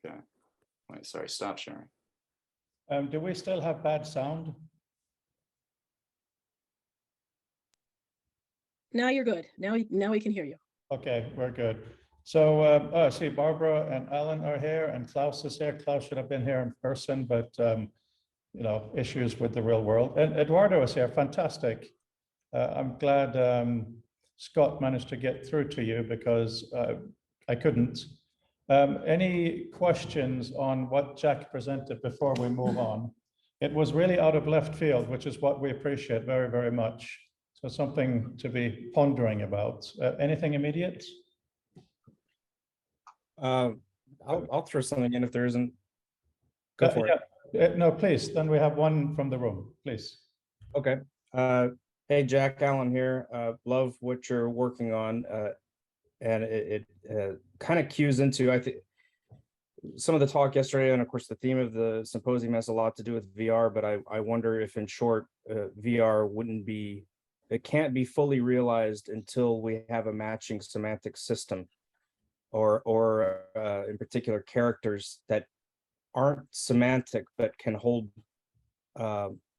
Okay. Wait, sorry, stop sharing. Do we still have bad sound? Now you're good. Now we can hear you. Okay, we're good. So I see Barbara and Alan are here and Klaus is here. Klaus should have been here in person, but you know, issues with the real world. And Eduardo is here, fantastic. I'm glad Scott managed to get through to you because I couldn't. Any questions on what Jack presented before we move on? It was really out of left field, which is what we appreciate very, very much. So something to be pondering about. Anything immediate? I'll throw something in if there isn't. Go for it. No, please. Then we have one from the room, please. Okay. Hey, Jack Allen here. Love what you're working on. And it kind of cues into, I think, some of the talk yesterday, and of course the theme of the symposium has a lot to do with VR, but I wonder if in short, VR it can't be fully realized until we have a matching semantic system or in particular characters that aren't semantic, but can hold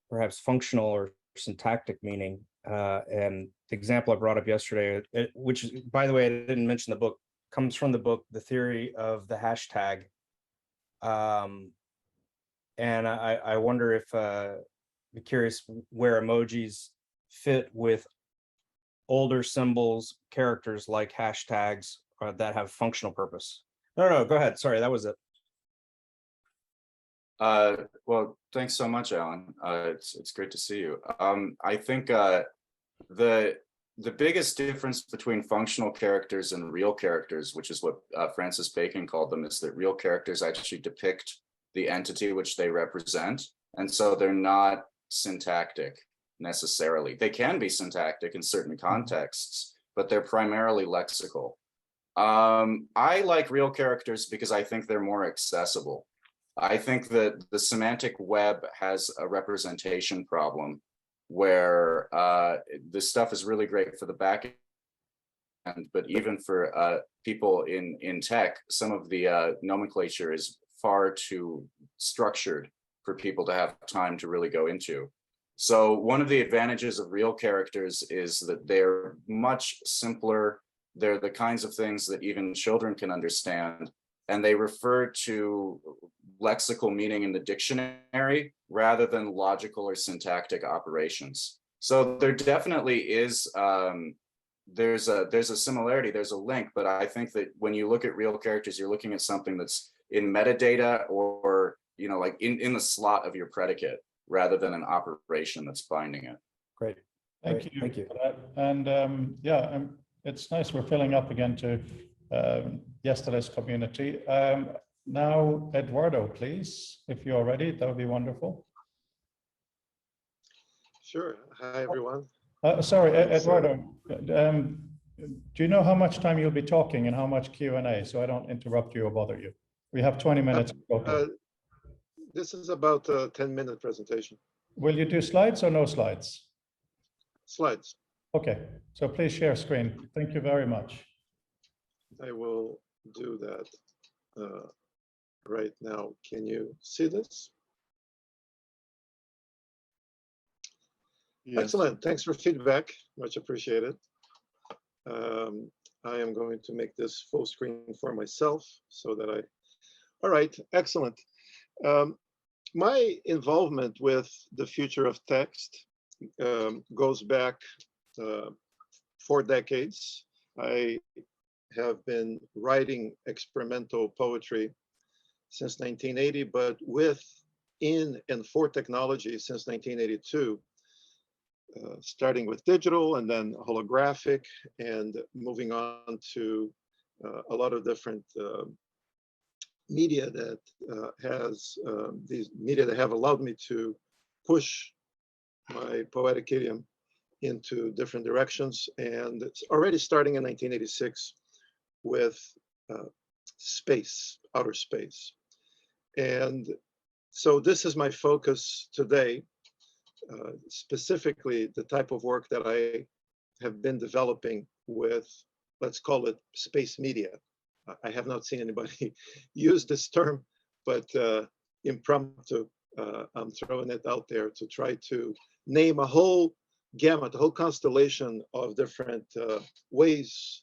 perhaps functional or syntactic meaning. And the example I brought up yesterday, which by the way, I didn't mention the book, comes from the book, The Theory of the Hashtag. And I wonder if, I'm curious where emojis fit with older symbols, characters like hashtags that have functional purpose. No, go ahead. Sorry, that was it. Well, thanks so much, Alan. It's great to see you. I think the biggest difference between functional characters and real characters, which is what Francis Bacon called them, is that real characters actually depict the entity which they represent. And so they're not syntactic necessarily. They can be syntactic in certain contexts, but they're primarily lexical. I like real characters because I think they're more accessible. I think that the semantic web has a representation problem where this stuff is really great for the back end, but even for people in tech, some of the nomenclature is far too structured for people to have time to really go into. So one of the advantages of real characters is that they're much simpler. They're the kinds of things that even children can understand, and they refer to lexical meaning in the dictionary rather than logical or syntactic operations. So there definitely is, there's a similarity, there's a link, but I think that when you look at real characters, you're looking at something that's in metadata or, you know, like in the slot of your predicate rather than an operation that's binding it. Great. Thank you. Thank you. For that. And yeah, it's nice we're filling up again to yesterday's community. Now, Eduardo, please, if you're ready, that would be wonderful. Sure. Hi, everyone. Sorry, Eduardo, do you know how much time you'll be talking and how much Q&A, so I don't interrupt you or bother you? We have 20 minutes. This is about a 10-minute presentation. Will you do slides or no slides? Slides. Okay, so please share screen. Thank you very much. I will do that right now. Can you see this? Yes. Excellent. Thanks for feedback. Much appreciated. I am going to make this full screen for myself so that all right, excellent. My involvement with the future of text goes back 4 decades. I have been writing experimental poetry since 1980, but in and for technology since 1982, starting with digital and then holographic and moving on to a lot of different media that these media that have allowed me to push my poetic idiom into different directions. And it's already starting in 1986 with space, outer space. And so this is my focus today, specifically the type of work that I have been developing with, let's call it space media. I have not seen anybody use this term, but impromptu, I'm throwing it out there to try to name a whole gamut, a whole constellation of different ways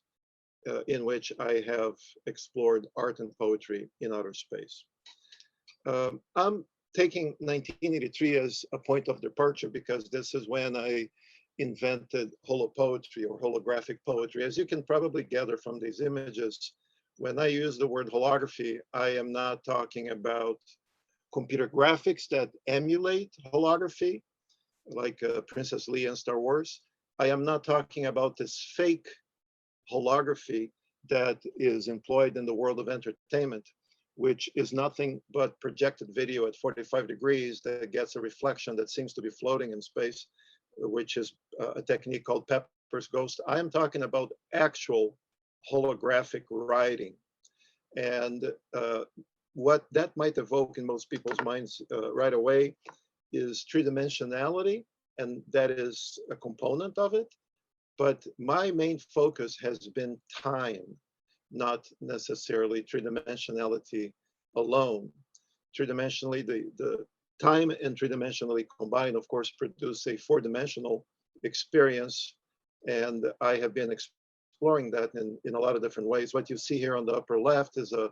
in which I have explored art and poetry in outer space. I'm taking 1983 as a point of departure because this is when I invented holopoetry or holographic poetry. As you can probably gather from these images, when I use the word holography, I am not talking about computer graphics that emulate holography, like Princess Leia in Star Wars. I am not talking about this fake holography that is employed in the world of entertainment, which is nothing but projected video at 45 degrees that gets a reflection that seems to be floating in space, which is a technique called Pepper's Ghost. I am talking about actual holographic writing. And what that might evoke in most people's minds right away is three-dimensionality, and that is a component of it. But my main focus has been time, not necessarily three-dimensionality alone. Three-dimensionally, the time and three-dimensionally combined, of course, produce a four-dimensional experience. And I have been exploring that in a lot of different ways. What you see here on the upper left is a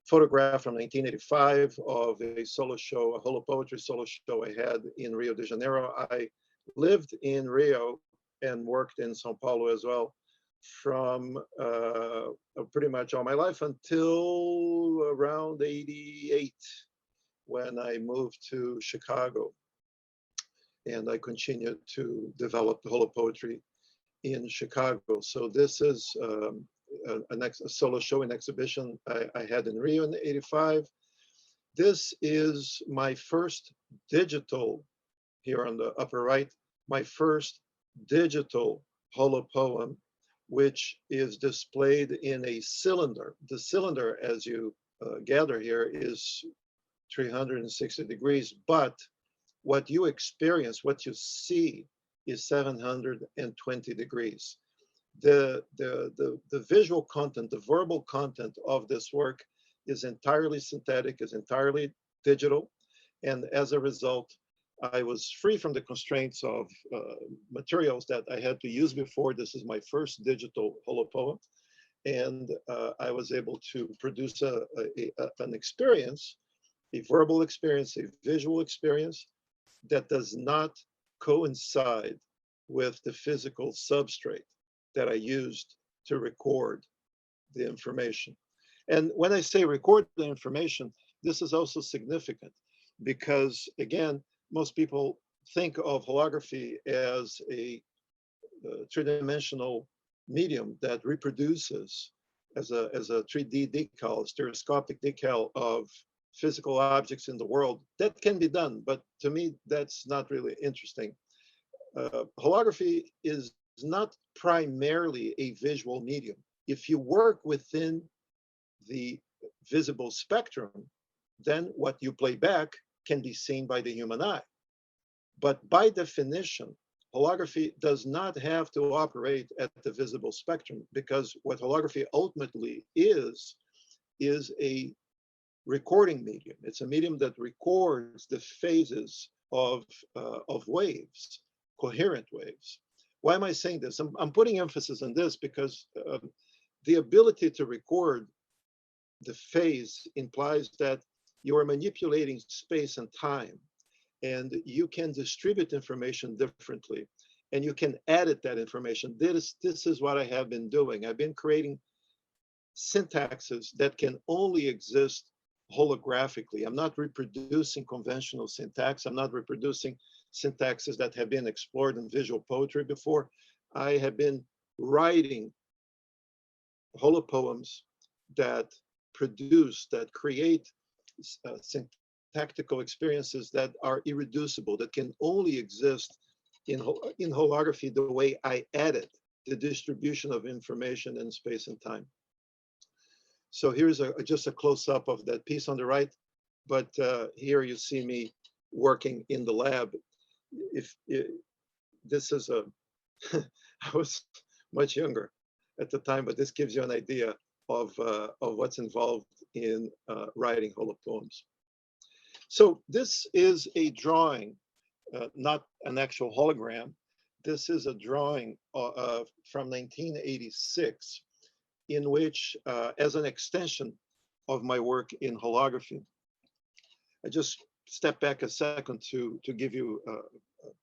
photograph from 1985 of a solo show, a holopoetry solo show I had in Rio de Janeiro. I lived in Rio and worked in Sao Paulo as well from pretty much all my life until around 88 when I moved to Chicago. And I continued to develop the holopoetry in Chicago. So this is a solo show and exhibition I had in Rio in '85. This is my first digital, here on the upper right, my first digital holopoem, which is displayed in a cylinder. The cylinder, as you gather here, is 360 degrees, but what you experience, what you see, is 720 degrees. The visual content, the verbal content of this work is entirely synthetic, is entirely digital. And as a result, I was free from the constraints of materials that I had to use before. This is my first digital holopoem. And I was able to produce an experience, a verbal experience, a visual experience that does not coincide with the physical substrate that I used to record the information. And when I say record the information, this is also significant because, again, most people think of holography as a three-dimensional medium that reproduces as a 3D decal, a stereoscopic decal of physical objects in the world. That can be done, but to me, that's not really interesting. Holography is not primarily a visual medium. If you work within the visible spectrum, then what you play back can be seen by the human eye. But by definition, holography does not have to operate at the visible spectrum, because what holography ultimately is a recording medium. It's a medium that records the phases of waves, coherent waves. Why am I saying this? I'm putting emphasis on this because the ability to record the phase implies that you are manipulating space and time, and you can distribute information differently, and you can edit that information. This is what I have been doing. I've been creating syntaxes that can only exist holographically. I'm not reproducing conventional syntax. I'm not reproducing syntaxes that have been explored in visual poetry before. I have been writing holopoems that produce, that create syntactical experiences that are irreducible, that can only exist in holography the way I edit the distribution of information in space and time. So here's just a close-up of that piece on the right, but here you see me working in the lab. This is I was much younger at the time, but this gives you an idea of what's involved in writing holopoems. So this is a drawing, not an actual hologram. This is a drawing from 1986, in which, as an extension of my work in holography, I just step back a second to give you a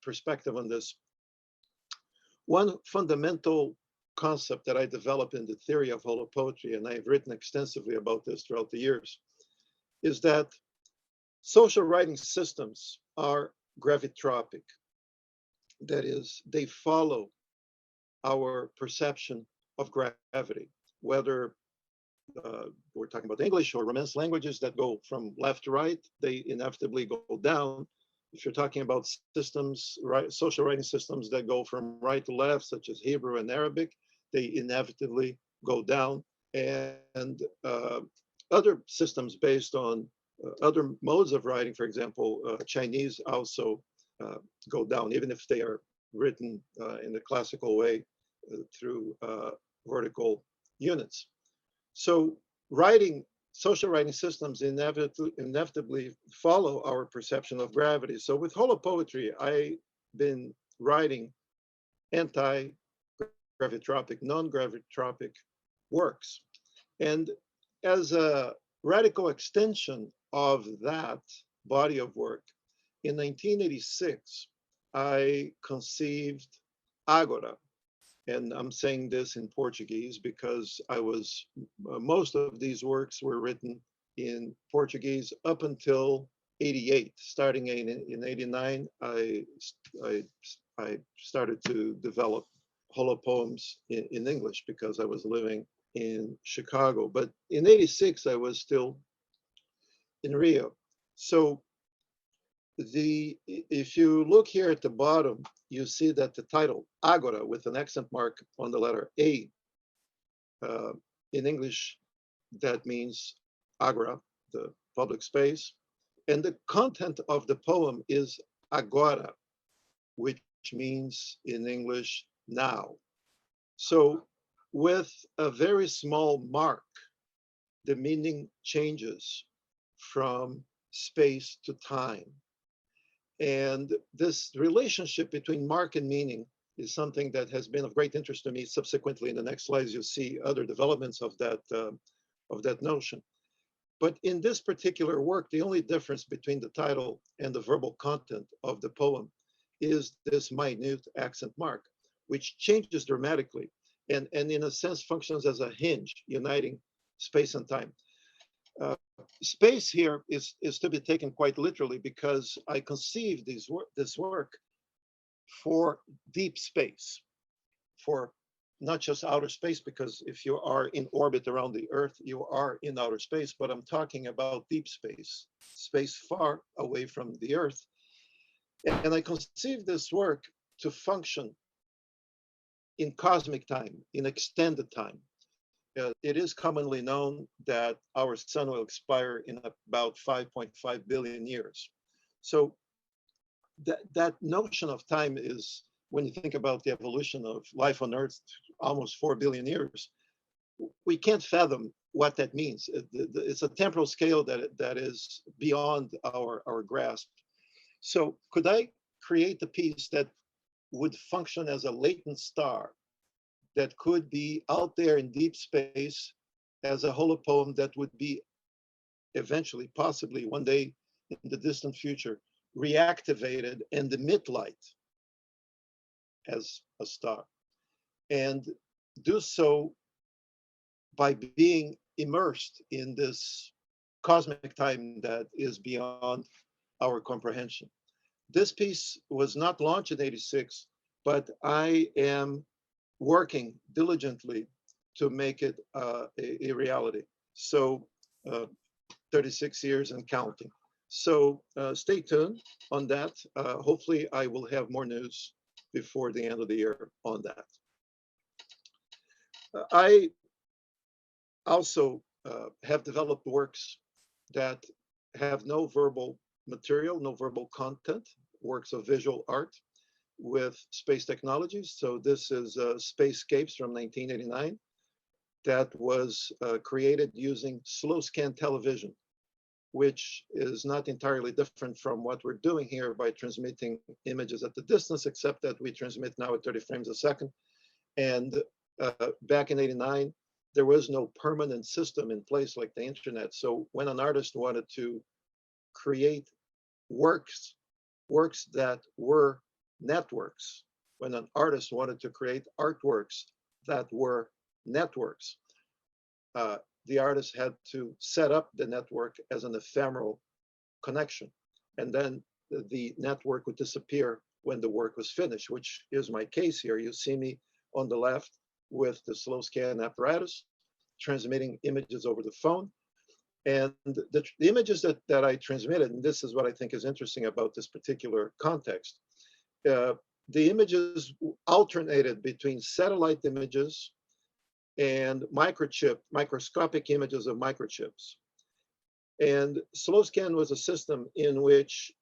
perspective on this. One fundamental concept that I developed in the theory of holopoetry, and I've written extensively about this throughout the years, is that social writing systems are gravitropic. That is, they follow our perception of gravity, whether we're talking about English or Romance languages that go from left to right, they inevitably go down. If you're talking about systems, right, social writing systems that go from right to left, such as Hebrew and Arabic, they inevitably go down. And other systems based on other modes of writing, for example, Chinese also go down, even if they are written in the classical way through vertical units. So social writing systems inevitably follow our perception of gravity. So with holopoetry, I've been writing anti-gravitropic, non-gravitropic works. And as a radical extension of that body of work, in 1986, I conceived Agora. And I'm saying this in Portuguese because most of these works were written in Portuguese up until 88. Starting in 89, I started to develop holopoems in English because I was living in Chicago. But in 86, I was still in Rio. So if you look here at the bottom, you see that the title, Agora, with an accent mark on the letter A, in English, that means Agora, the public space. And the content of the poem is Agora, which means in English, now. So with a very small mark, the meaning changes from space to time. And this relationship between mark and meaning is something that has been of great interest to me. Subsequently, in the next slides, you'll see other developments of that notion. But in this particular work, the only difference between the title and the verbal content of the poem is this minute accent mark, which changes dramatically and in a sense functions as a hinge uniting space and time. Space here is to be taken quite literally because I conceived this work for deep space, for not just outer space, because if you are in orbit around the Earth, you are in outer space, but I'm talking about deep space, space far away from the Earth. And I conceived this work to function in cosmic time, in extended time. It is commonly known that our sun will expire in about 5.5 billion years. So that notion of time is, when you think about the evolution of life on Earth, almost 4 billion years, we can't fathom what that means. It's a temporal scale that is beyond our grasp. So could I create a piece that would function as a latent star that could be out there in deep space as a holopoem that would be eventually, possibly one day in the distant future, reactivated and emit light as a star, and do so by being immersed in this cosmic time that is beyond our comprehension. This piece was not launched in '86, but I am working diligently to make it a reality. So 36 years and counting. So stay tuned on that. Hopefully I will have more news before the end of the year on that. I also have developed works that have no verbal material, no verbal content, works of visual art with space technologies. So this is Spacescapes from 1989. that was created using slow scan television, which is not entirely different from what we're doing here by transmitting images at the distance, except that we transmit now at 30 frames a second. And back in '89, there was no permanent system in place like the internet. So when an artist wanted to create works that were networks, when an artist wanted to create artworks that were networks, the artist had to set up the network as an ephemeral connection. And then the network would disappear when the work was finished, which is my case here. You see me on the left with the slow scan apparatus, transmitting images over the phone. And the images that I transmitted, and this is what I think is interesting about this particular context, the images alternated between satellite images and microscopic images of microchips. And slow scan was a system in which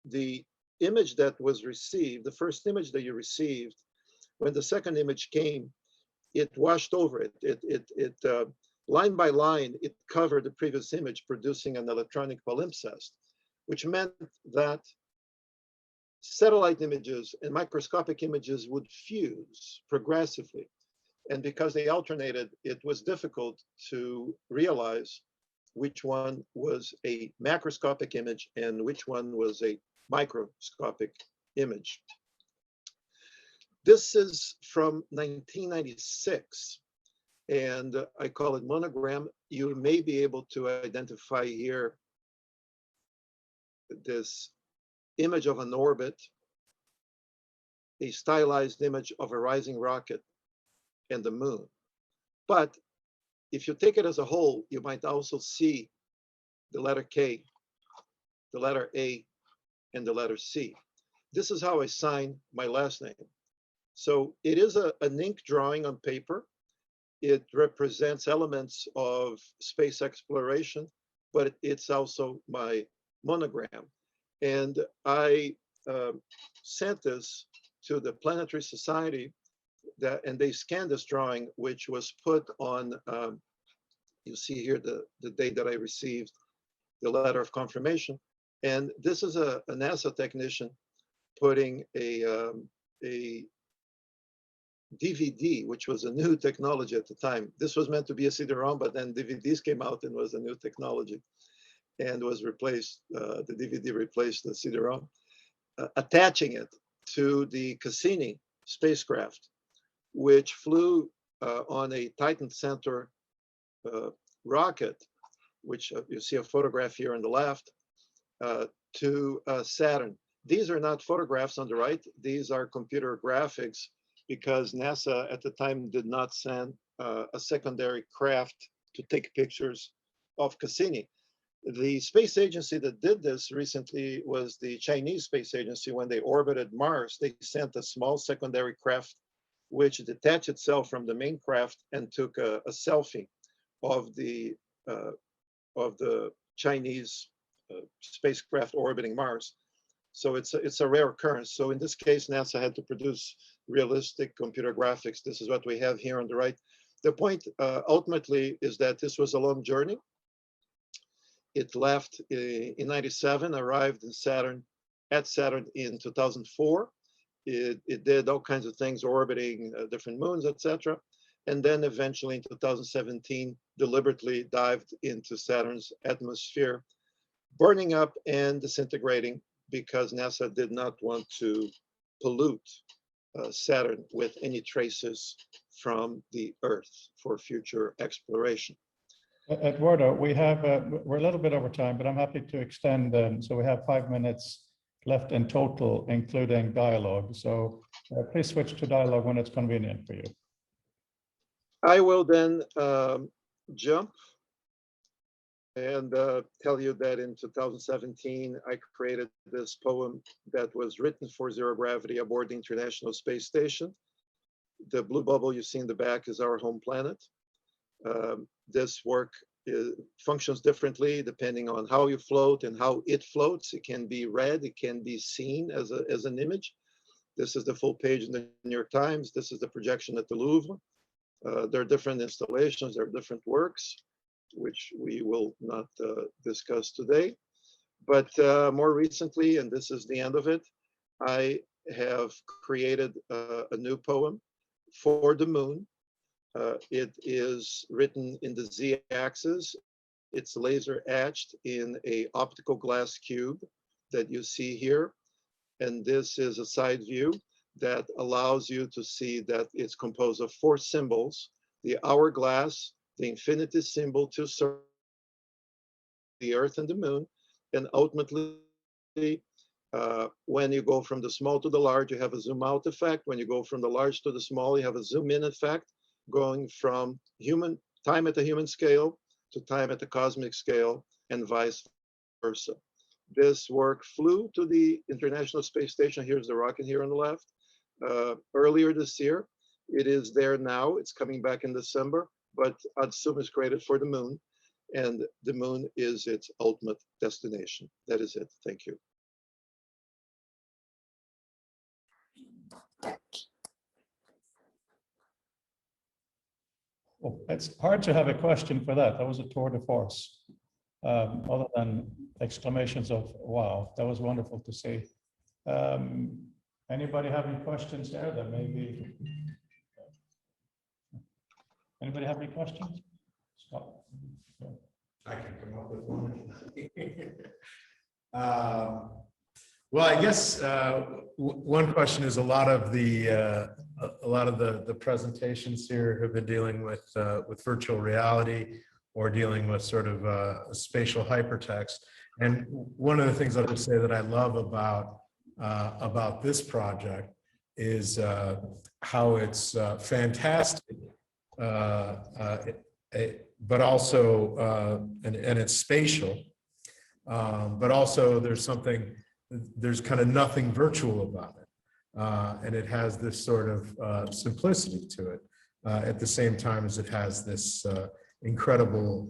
the image that was received, the first image that you received, when the second image came, it washed over it. Line by line, it covered the previous image, producing an electronic palimpsest, which meant that satellite images and microscopic images would fuse progressively. And because they alternated, it was difficult to realize which one was a macroscopic image and which one was a microscopic image. This is from 1996, and I call it monogram. You may be able to identify here this image of an orbit, a stylized image of a rising rocket, and the moon. But if you take it as a whole, you might also see the letter K, the letter A, and the letter C. This is how I sign my last name. So it is an ink drawing on paper. It represents elements of space exploration, but it's also my monogram. And I sent this to the Planetary Society, and they scanned this drawing, which was put on, you see here the date that I received the letter of confirmation. And this is a NASA technician putting a DVD, which was a new technology at the time. This was meant to be a CD-ROM, but then DVDs came out and was a new technology and was replaced, the DVD replaced the CD-ROM, attaching it to the Cassini spacecraft, which flew on a Titan Center rocket, which you see a photograph here on the left, to Saturn. These are not photographs on the right. These are computer graphics, because NASA at the time did not send a secondary craft to take pictures of Cassini. The space agency that did this recently was the Chinese space agency. When they orbited Mars, they sent a small secondary craft which detached itself from the main craft and took a selfie of the Chinese spacecraft orbiting Mars. So it's a rare occurrence. So in this case, NASA had to produce realistic computer graphics. This is what we have here on the right. The point ultimately is that this was a long journey. It left in '97, arrived in Saturn, at Saturn in 2004. It did all kinds of things, orbiting different moons, etc. And then eventually in 2017, deliberately dived into Saturn's atmosphere, burning up and disintegrating because NASA did not want to pollute Saturn with any traces from the Earth for future exploration. Eduardo, we're a little bit over time, but I'm happy to extend. So we have 5 minutes left in total, including dialogue. So please switch to dialogue when it's convenient for you. I will then jump and tell you that in 2017, I created this poem that was written for zero gravity aboard the International Space Station. The blue bubble you see in the back is our home planet. This work functions differently depending on how you float and how it floats. It can be read, it can be seen as an image. This is the full page in the New York Times. This is the projection at the Louvre. There are different installations, there are different works, which we will not discuss today. But more recently, and this is the end of it, I have created a new poem for the moon. It is written in the z-axis. It's laser etched in a optical glass cube that you see here. And this is a side view that allows you to see that it's composed of 4 symbols: the hourglass, the infinity symbol to serve the earth and the moon, and ultimately, when you go from the small to the large, you have a zoom out effect. When you go from the large to the small, you have a zoom in effect, going from human time at the human scale to time at the cosmic scale, and vice versa. This work flew to the International Space Station. Here's the rocket here on the left. Earlier this year. It is there now. It's coming back in December, but Adsum is created for the moon, and the moon is its ultimate destination. That is it. Thank you. Well, it's hard to have a question for that. That was a tour de force. Other than exclamations of wow, that was wonderful to see. Anybody have any questions there that maybe? Anybody have any questions? Scott? I can come up with one. Well, I guess one question is a lot of the presentations here have been dealing with virtual reality or dealing with sort of spatial hypertext. And one of the things I'll just say that I love about this project is how it's fantastic, but also and it's spatial, but also there's kind of nothing virtual about it, and it has this sort of simplicity to it at the same time as it has this incredible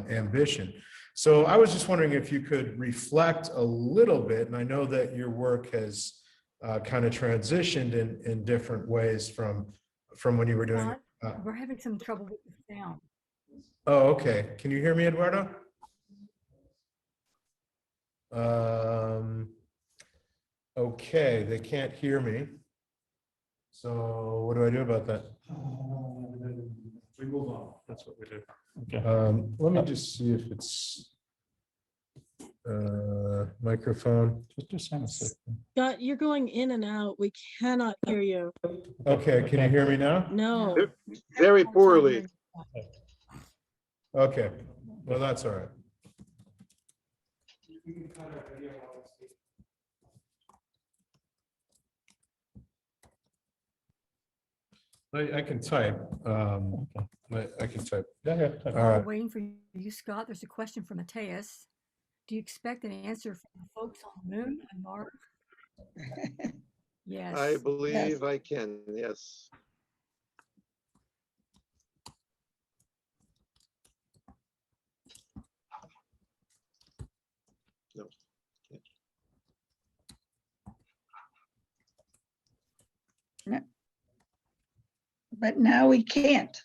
ambition. So I was just wondering if you could reflect a little bit, and I know that your work has kind of transitioned in different ways from when you were doing. We're having some trouble with the sound. Oh, okay. Can you hear me, Eduardo? Okay, they can't hear me. So what do I do about that? We move on. That's what we do. Okay. Let me just see if it's microphone. Just hang a second. Scott, you're going in and out. We cannot hear you. Okay, can you hear me now? No. Very poorly. Okay, well, that's all right. I can type. I can type. Yeah. All While right. we're waiting for you, Scott, there's a question from Mateus. Do you expect an answer from the folks on the moon and Mars? Yes. I believe I can, yes. No. But now we can't.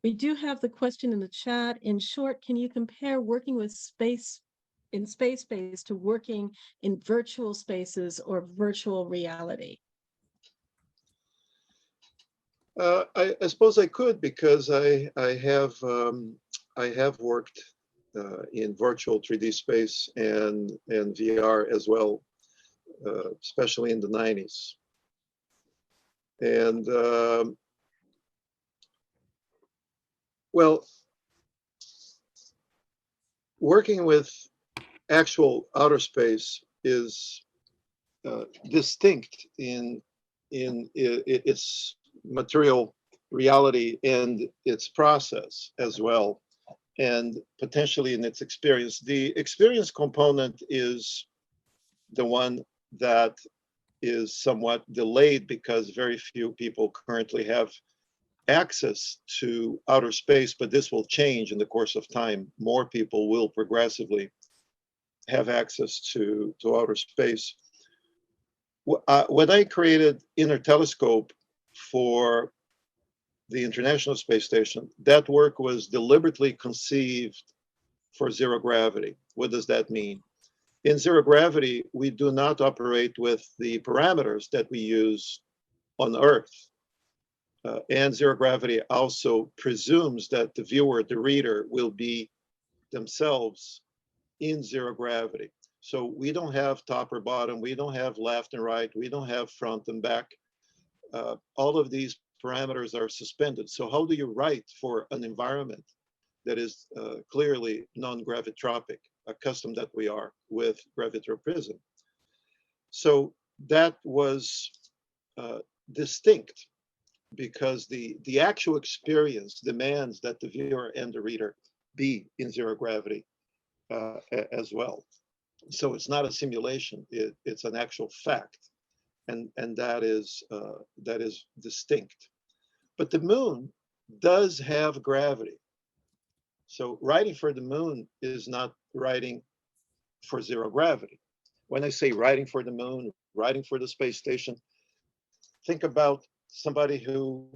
We do have the question in the chat. In short, can you compare working with space in space to working in virtual spaces or virtual reality? I suppose I could, because I have worked in virtual 3D space and VR as well, especially in the 90s. And well, working with actual outer space is distinct in its material reality and its process as well, and potentially in its experience. The experience component is the one that is somewhat delayed because very few people currently have access to outer space, but this will change in the course of time. More people will progressively have access to outer space. when I created Inner Telescope for the International Space Station, that work was deliberately conceived for zero gravity. What does that mean? In zero gravity, we do not operate with the parameters that we use on Earth. And zero gravity also presumes that the viewer, the reader, will be themselves in zero gravity. So we don't have top or bottom, we don't have left and right, we don't have front and back. All of these parameters are suspended. So how do you write for an environment that is clearly non-gravitropic, accustomed that we are with gravitropism? So that was distinct, because the actual experience demands that the viewer and the reader be in zero gravity as well. So it's not a simulation, it's an actual fact. And that is distinct. But the moon does have gravity. So writing for the moon is not writing for zero gravity. When I say writing for the moon, writing for the space station, think about somebody who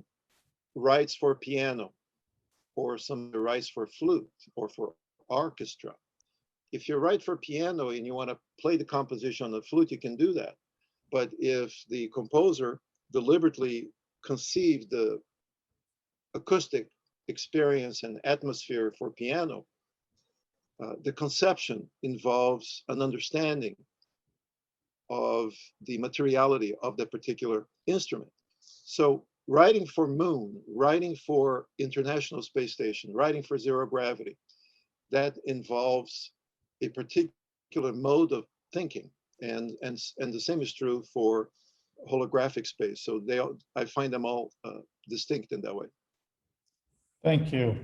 writes for piano, or somebody writes for flute or for orchestra. If you write for piano and you want to play the composition on the flute, you can do that. But if the composer deliberately conceived the acoustic experience and atmosphere for piano, the conception involves an understanding of the materiality of that particular instrument. So writing for moon, writing for International Space Station, writing for zero gravity, that involves a particular mode of thinking. And the same is true for holographic space. So I find them all distinct in that way. Thank you.